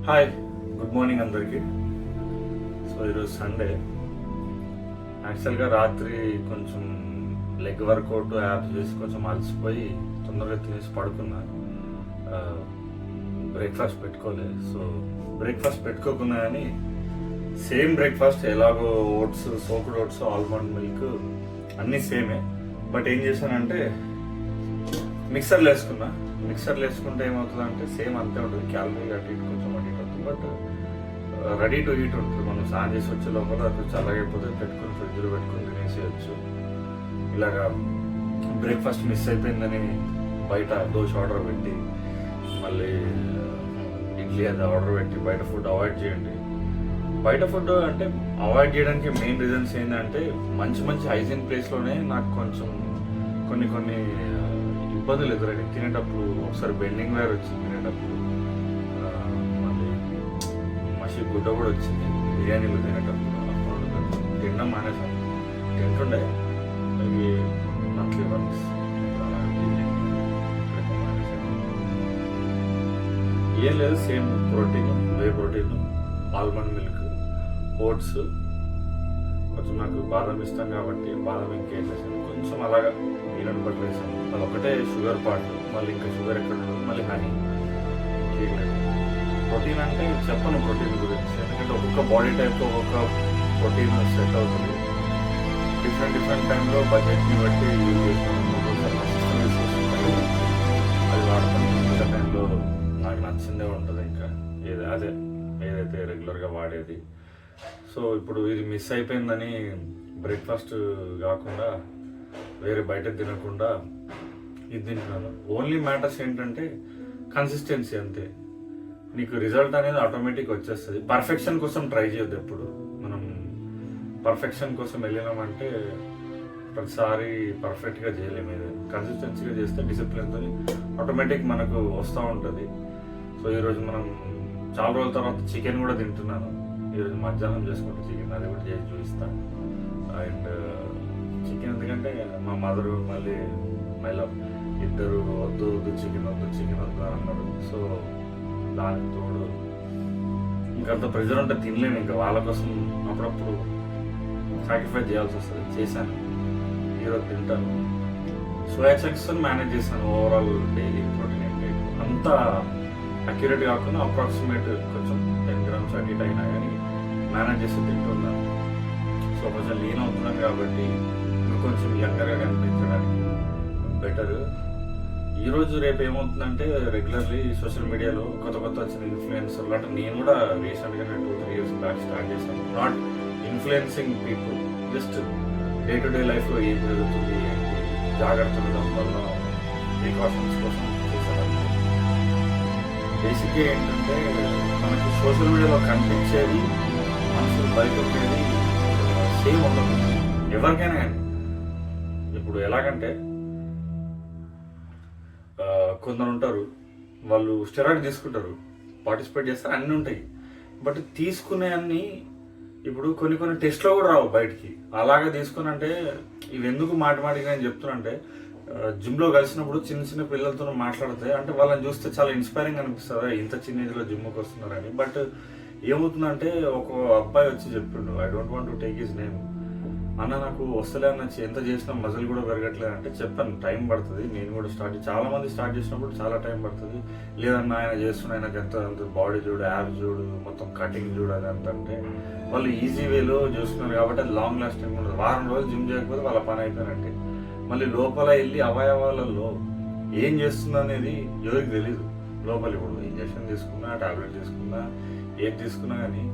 Hi, good morning అందరికీ. So ఈరోజు Sunday. యాక్చువల్గా రాత్రి కొంచెం లెగ్ వర్కౌట్ యాప్ చేసి కొంచెం అలసిపోయి తొందరగా తినేసి పడుకున్నా. బ్రేక్ఫాస్ట్ పెట్టుకోలేదు. సో బ్రేక్ఫాస్ట్ పెట్టుకోకున్నా కానీ సేమ్ బ్రేక్ఫాస్ట్ ఎలాగో oats, soaked oats, almond milk అన్నీ సేమే. బట్ ఏం చేశానంటే మిక్సర్లు వేసుకున్నా. మిక్సర్లు వేసుకుంటే ఏమవుతుందంటే సేమ్ అంతే ఉంటుంది, క్యాలరీ అటు ఇటు కొంచెం అటు ఇటు అవుతుంది. బట్ రెడీ టు ఈట్ ఉంటుంది. మనం స్నానం చేసి వచ్చే లోపల అది చల్లగైపోతే పెట్టుకుని ఫ్రిడ్జ్లో పెట్టుకుని తినేసేయచ్చు. ఇలాగా బ్రేక్ఫాస్ట్ మిస్ అయిపోయిందని బయట దోశ ఆర్డర్ పెట్టి మళ్ళీ ఇడ్లీ అది ఆర్డర్ పెట్టి బయట ఫుడ్ అవాయిడ్ చేయండి. బయట ఫుడ్ అంటే అవాయిడ్ చేయడానికి మెయిన్ రీజన్స్ ఏంటంటే మంచి మంచి హైజీన్ ప్లేస్లోనే నాకు కొంచెం కొన్ని ఇబ్బందులు ఎదురైనాయి తినేటప్పుడు. ఒకసారి బెండింగ్ వేర్ వచ్చింది తినేటప్పుడు, మళ్ళీ మసి గుడ్డ కూడా వచ్చింది బిర్యానీలో తినేటప్పుడు. అప్పుడు కొంచెం తినడం మానేసాను. తింటుండే అవి మంత్లీ వన్స్ ఏం లేదు, same protein, whey protein, almond milk, oats, కొంచెం నాకు బాదం ఇష్టం కాబట్టి బాదం ఇంకేసేసాను, కొంచెం అలాగా పీనట్ బటర్ వేసాను. అదొకటే షుగర్ పార్ట్, మళ్ళీ ఇంకా షుగర్ ఎక్కడ ఉండదు, మళ్ళీ హనీ. ప్రోటీన్ అంటే చెప్పను ప్రోటీన్ గురించి, ఎందుకంటే ఒక్కొక్క బాడీ టైప్లో ఒక్కొక్క ప్రోటీన్ సెట్ అవుతుంది. డిఫరెంట్ టైంలో బడ్జెట్ని బట్టి యూజ్ చేస్తాను. అది వాడతాను. ఇంత టైంలో నాకు నచ్చిందే ఉంటుంది, ఇంకా ఏదైతే రెగ్యులర్గా వాడేది. సో ఇప్పుడు ఇది మిస్ అయిపోయిందని బ్రేక్ఫాస్ట్ కాకుండా వేరే బయట తినకుండా ఇది తింటున్నాను. ఓన్లీ మ్యాటర్స్ ఏంటంటే కన్సిస్టెన్సీ, అంతే. నీకు రిజల్ట్ అనేది ఆటోమేటిక్ వచ్చేస్తుంది. పర్ఫెక్షన్ కోసం ట్రై చేయొద్దు ఎప్పుడు. మనం పర్ఫెక్షన్ కోసం వెళ్ళినామంటే ప్రతిసారి పర్ఫెక్ట్గా చేయలేము. ఏదైనా కన్సిస్టెన్సీగా చేస్తే డిసిప్లిన్తో ఆటోమేటిక్ మనకు వస్తూ ఉంటుంది. సో ఈరోజు మనం చాలా రోజుల తర్వాత చికెన్ కూడా తింటున్నాను. ఈరోజు మధ్యాహ్నం చేసుకుంటే చికెన్, అది కూడా చేసి చూపిస్తాను. అండ్ చికెన్ ఎందుకంటే మా మదరు మళ్ళీ ఇద్దరు వద్దు చికెన్ వద్దు అన్నారు. సో దానికి తోడు ఇంకంత ప్రెజర్ ఉంటే తినలేను. ఇంకా వాళ్ళ కోసం అప్పుడప్పుడు సాక్రిఫైస్ చేయాల్సి వస్తుంది. చేశాను, ఈరోజు తింటాను. సోయా చంక్స్ మేనేజ్ చేశాను. ఓవరాల్ డైలీ ప్రోటీన్ ఇంటేక్ అంత అక్యురేట్ కాకుండా అప్రాక్సిమేట్ కొంచెం 10 grams అటు ఇటు అయినా కానీ మేనేజ్ చేసి తింటున్నాను. సో కొంచెం లీన్ అవుతున్నాను కాబట్టి ఇంకా కొంచెం యంగర్గా కనిపించడానికి బెటర్. ఈరోజు రేపు ఏమవుతుందంటే రెగ్యులర్లీ సోషల్ మీడియాలో కొత్త వచ్చిన ఇన్ఫ్లుయెన్సర్లు, అంటే నేను కూడా రీసెంట్గా 2-3 years బ్యాక్ స్టార్ట్ చేశాను. Not influencing people, just day to day లైఫ్లో ఏం జరుగుతుంది, ఏంటి జాగ్రత్తలు వల్ల ప్రికాషన్స్ కోసం చేశాను. బేసిక్గా ఏంటంటే మనకి సోషల్ మీడియాలో కనిపించేది మనుషులు బయట ఉండేది సేమ్ ఉండదు ఎవరికైనా కానీ. ఇప్పుడు ఎలాగంటే కొందరు ఉంటారు, వాళ్ళు స్టెరాయిడ్ తీసుకుంటారు, పార్టిసిపేట్ చేస్తారు, అన్నీ ఉంటాయి. బట్ తీసుకునే అన్నీ ఇప్పుడు కొన్ని టెస్ట్లో కూడా రావు బయటికి. అలాగే తీసుకుని అంటే ఇవి ఎందుకు మాటిగా నేను చెప్తున్నా, జిమ్లో కలిసినప్పుడు చిన్న పిల్లలతో మాట్లాడితే అంటే వాళ్ళని చూస్తే చాలా ఇన్స్పైరింగ్ అనిపిస్తుంది, ఇంత చిన్న ఏజ్లో జిమ్కి వస్తున్నారని. బట్ ఏమవుతుందంటే ఒక అబ్బాయి వచ్చి చెప్పిండు, I don't want to take his name, అన్న నాకు వస్తలే అన్న, ఎంత చేసినా మజిల్ కూడా పెరగట్లేదు అంటే చెప్పాను టైం పడుతుంది. నేను కూడా చాలా మంది స్టార్ట్ చేసినప్పుడు చాలా టైం పడుతుంది. లేదన్నా ఆయన చేస్తున్నా, ఆయనకు ఎంత బాడీ చూడు, యాబ్స్ చూడు, మొత్తం కటింగ్ చూడు, అది అంటే వాళ్ళు ఈజీ వేలో చూస్తున్నారు కాబట్టి అది లాంగ్ లాస్టింగ్ ఉండదు. వారం రోజులు జిమ్ చేయకపోతే వాళ్ళ పని అయిపోయినట్టే. మళ్ళీ లోపల వెళ్ళి అవయవాలలో ఏం చేస్తుందో అనేది ఎవరికి తెలియదు. లోపల ఇప్పుడు ఇంజక్షన్ తీసుకున్నా, టాబ్లెట్ తీసుకున్నా, ఏది తీసుకున్నా కానీ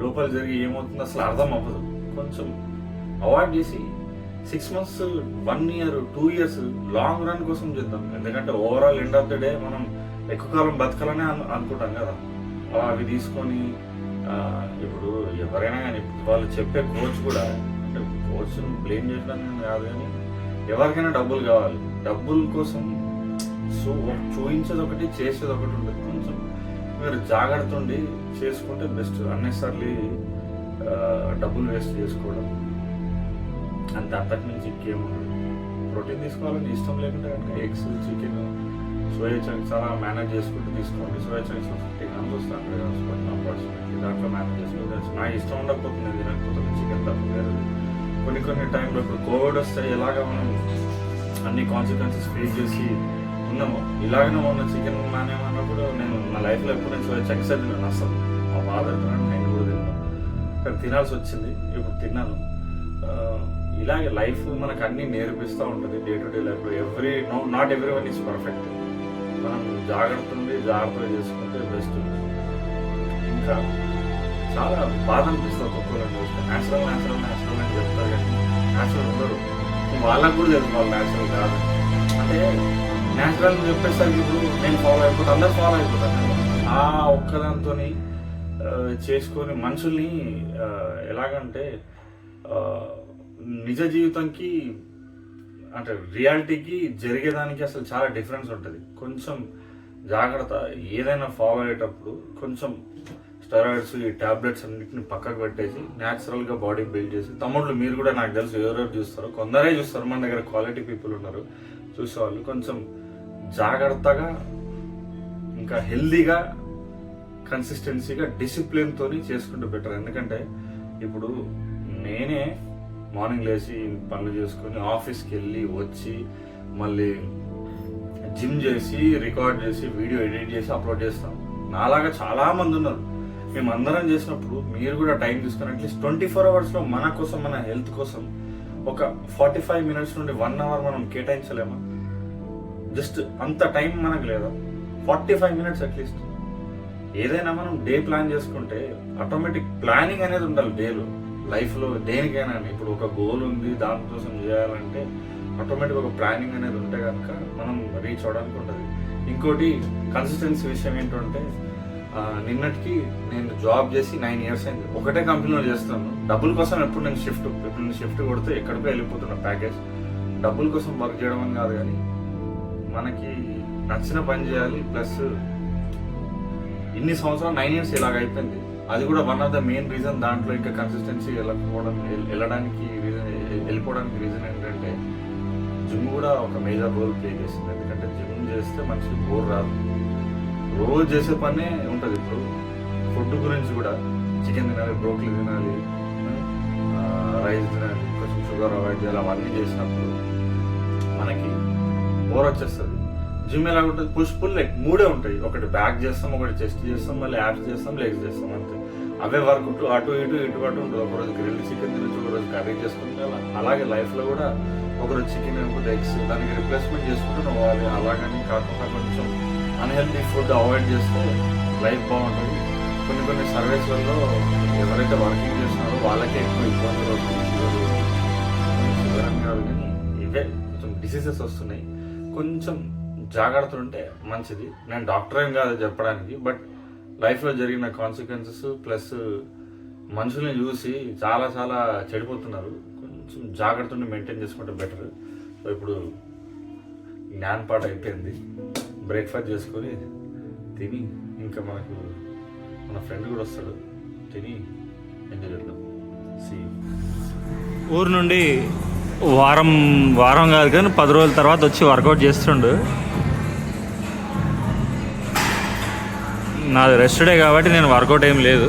లోపల జరిగి ఏమవుతుందో అసలు అర్థం అవ్వదు. కొంచెం అవాయిడ్ చేసి 6 months, 1 year, 2 years long run కోసం చేద్దాం. ఎందుకంటే overall end of the day మనం ఎక్కువ కాలం బతకాలనే అనుకుంటాం కదా. అవి తీసుకొని ఇప్పుడు ఎవరైనా కానీ వాళ్ళు చెప్పే కోచ్ కూడా, అంటే కోచ్ని బ్లేమ్ చేయడానికి కాదు కానీ ఎవరికైనా డబ్బులు కావాలి. డబ్బుల కోసం చూపించేది ఒకటి, చేసేది ఒకటి ఉంటుంది. కొంచెం మీరు జాగ్రత్త ఉండి చేసుకుంటే బెస్ట్. అన్నెసర్లీ డబ్బులు వేస్ట్ చేసుకోవడం అంతే, అంతకు మించి ఇంకేముండదు. ప్రోటీన్ తీసుకోవాలని ఇష్టం లేకుంటే కనుక ఎగ్స్, చికెన్, సోయా చంక్స్ అలా మేనేజ్ చేసుకుంటూ తీసుకోండి. సోయా చంక్స్ 50 grams వస్తాయి, 100 grams పడుతుంది అప్రాక్సిమేట్లీ. దాంట్లో మేనేజ్ చేసుకుంటే నా ఇష్టం ఉండకపోతుంది తినకపోతుంది చికెన్ తప్ప వేరే. కొన్ని టైంలో ఇప్పుడు కోవిడ్ వస్తే ఎలాగ మనం అన్ని కాన్సిక్వెన్సెస్ ఫేస్ చేసి ఉన్నాము, ఇలాగనే ఉన్న చికెన్ మానేమన్నప్పుడు నేను నా లైఫ్లో ఎప్పుడు నేను సోయా చంక్స్ తిన్నాను. అసలు మా ఫాదర్ తిన్నాను, నేను కూడా తిన్నాను, కానీ తినాల్సి వచ్చింది, ఇప్పుడు తిన్నాను. ఇలాగే లైఫ్ మనకు అన్నీ నేర్పిస్తూ ఉంటుంది డే టు డే లైఫ్లో. Not every one is perfect. మనం జాగ్రత్తగా చేసుకుంటే బెస్ట్. ఇంకా చాలా బాధ అనిపిస్తుంది ఒక్కొక్కరు చూస్తే న్యాచురల్ అని చెప్తారు, కానీ న్యాచురల్ ఉండరు. వాళ్ళకు కూడా తెలుసు వాళ్ళు న్యాచురల్ కాదు. అంటే న్యాచురల్ అని చెప్పేసరికి ఇప్పుడు నేను ఫాలో అయిపోతాను, అందరు ఫాలో అయిపోతాను. ఆ ఒక్కదాంతో చేసుకొని మనుషుల్ని ఎలాగంటే నిజ జీవితంకి అంటే రియాలిటీకి జరిగేదానికి అసలు చాలా డిఫరెన్స్ ఉంటుంది. కొంచెం జాగ్రత్త ఏదైనా ఫాలో అయ్యేటప్పుడు కొంచెం స్టెరాయిడ్స్ ఈ ట్యాబ్లెట్స్ అన్నింటిని పక్కకు పెట్టేసి న్యాచురల్గా బాడీ బిల్డ్ చేసి, తమ్ముళ్ళు మీరు కూడా నాకు తెలుసు ఎవరెవరు చూస్తారు, కొందరే చూస్తారు, మన దగ్గర క్వాలిటీ పీపుల్ ఉన్నారు చూసేవాళ్ళు. కొంచెం జాగ్రత్తగా ఇంకా హెల్దీగా కన్సిస్టెన్సీగా డిసిప్లిన్తో చేసుకుంటే బెటర్. ఎందుకంటే ఇప్పుడు నేనే మార్నింగ్ లేచి పనులు చేసుకొని ఆఫీస్కి వెళ్ళి వచ్చి మళ్ళీ జిమ్ చేసి రికార్డ్ చేసి వీడియో ఎడిట్ చేసి అప్లోడ్ చేస్తాం. నాలాగా చాలామంది ఉన్నారు. మేము అందరం చేసినప్పుడు మీరు కూడా టైం తీసుకొని అట్లీస్ట్ 24 hours మన కోసం, మన హెల్త్ కోసం ఒక 45 minutes నుండి 1 hour మనం కేటాయించలేమా? జస్ట్ అంత టైం మనకు లేదా? 45 minutes అట్లీస్ట్. ఏదైనా మనం డే ప్లాన్ చేసుకుంటే ఆటోమేటిక్ ప్లానింగ్ అనేది ఉండాలి డేలో, లైఫ్లో దేనికైనా. ఇప్పుడు ఒక గోల్ ఉంది, దానికోసం చేయాలంటే ఆటోమేటిక్ ఒక ప్లానింగ్ అనేది ఉంటే కనుక మనం రీచ్ అవ్వడానికి ఉంటుంది. ఇంకోటి కన్సిస్టెన్సీ విషయం ఏంటంటే, నిన్నటికి నేను జాబ్ చేసి 9 years అయింది. ఒకటే కంపెనీలో చేస్తాను. డబ్బుల కోసం ఎప్పుడు నేను షిఫ్ట్ కొడితే ఎక్కడికో వెళ్ళిపోతున్నా ప్యాకేజ్. డబ్బుల కోసం వర్క్ చేయడం అని కాదు, కానీ మనకి నచ్చిన పని చేయాలి. ప్లస్ ఇన్ని సంవత్సరాలు 9 years ఇలాగ అయిపోయింది. అది కూడా one of the main reason. దాంట్లో ఇంకా కన్సిస్టెన్సీ వెళ్ళిపోవడానికి రీజన్ ఏంటంటే జిమ్ కూడా ఒక మేజర్ రోల్ ప్లే చేసింది. ఎందుకంటే జిమ్ చేస్తే మనిషికి బోర్ రాదు, రోజు చేసే పనే ఉంటుంది. ఇప్పుడు ఫుడ్ గురించి కూడా చికెన్ తినాలి, బ్రోకలీ తినాలి, రైస్ తినాలి, కొంచెం షుగర్ అవాయిడ్ చేయాలి. అవన్నీ చేసినప్పుడు మనకి బోర్ వచ్చేస్తుంది. జిమ్ ఎలా ఉంటుంది? పుష్ పుల్ లెగ్ 3 ఉంటాయి. ఒకటి బ్యాక్ చేస్తాం, ఒకటి చెస్ట్ చేస్తాం, మళ్ళీ యాప్స్ చేస్తాం, లెగ్స్ చేస్తాం, అంతే. అవే వర్కౌట్ అటు ఇటు ఉంటుంది. ఒకరోజు గ్రిల్డ్ చికెన్ తినచ్చు, ఒకరోజు కర్రీ చేసుకుంటే అలాగే లైఫ్లో కూడా ఒకరోజు చికెన్ ఇంకొక ఎగ్స్ దానికి రిప్లేస్మెంట్ చేసుకుంటూ పోవాలి. అలాగని కాకుండా కొంచెం అన్హెల్తీ ఫుడ్ అవాయిడ్ చేస్తే లైఫ్ బాగుంటుంది. కొన్ని సర్వీస్లలో ఎవరైతే వర్కింగ్ చేస్తున్నారో వాళ్ళకే ఎక్కువ ఇబ్బందులు అవుతుంది. షుగర్ అని కాదు, కానీ ఇవే కొంచెం డిసీజెస్ వస్తున్నాయి. కొంచెం జాగ్రత్త ఉంటే మంచిది. నేను డాక్టర్ ఏం కాదు చెప్పడానికి, బట్ లైఫ్లో జరిగిన కాన్సిక్వెన్సెస్ ప్లస్ మనుషుల్ని చూసి చాలా చెడిపోతున్నారు. కొంచెం జాగ్రత్త ఉండి మెయింటైన్ చేసుకుంటే బెటర్. సో ఇప్పుడు జ్ఞానపాట అయిపోయింది. బ్రేక్ఫాస్ట్ చేసుకొని తిని ఇంకా మన ఫ్రెండ్ కూడా వస్తాడు, తిని ఎంజాయ్ చేద్దాం. ఊరు నుండి వారం కాదు కానీ 10 రోజుల తర్వాత వచ్చి వర్కౌట్ చేస్తుండు. నాది రెస్ట్ డే కాబట్టి నేను వర్కౌట్ ఏం లేదు,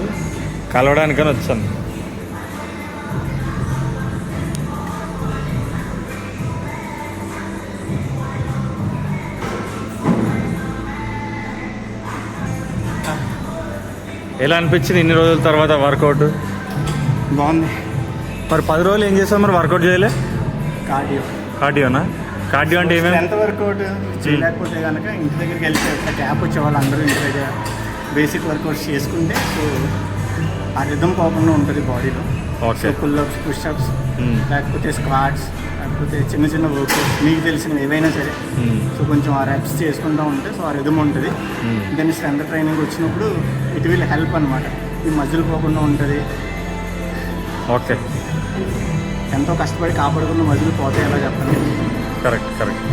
కలవడానికని వచ్చాను. ఎలా అనిపించింది ఇన్ని రోజుల తర్వాత వర్కౌట్? బాగుంది. మరి 10 రోజులు ఏం చేస్తావు? మరి వర్కౌట్ చేయలే? కార్డియోనా? కార్డియో అంటే ఏమేమి? ఎంత వర్కౌట్ చేయలేకపోతే కనుక ఇంటి దగ్గరికి వెళ్తే ఒక గ్యాప్ వచ్చే వాళ్ళు అందరూ ఇంటి దగ్గర బేసిక్ వర్కౌట్స్ చేసుకుంటే సో ఆ రిథమ్ పోకుండా ఉంటుంది బాడీలో. ఓకే. పుల్అప్స్, పుష్అప్స్, లేకపోతే స్క్వాట్స్, లేకపోతే చిన్న వర్కౌట్స్ మీకు తెలిసినవి ఏవైనా సరే. సో కొంచెం ఆ రెప్స్ చేసుకుంటూ ఉంటే సో ఆ రిథమ్ ఉంటుంది. దాన్ని స్ట్రెంత్ ట్రైనింగ్ వచ్చినప్పుడు ఇట్ విల్ హెల్ప్ అనమాట. ఈ మధ్యలో పోకుండా ఉంటుంది. ఓకే. ఎంతో కష్టపడి కాపాడుకున్న మధ్యలో పోతే ఎలా చెప్పండి? కరెక్ట్.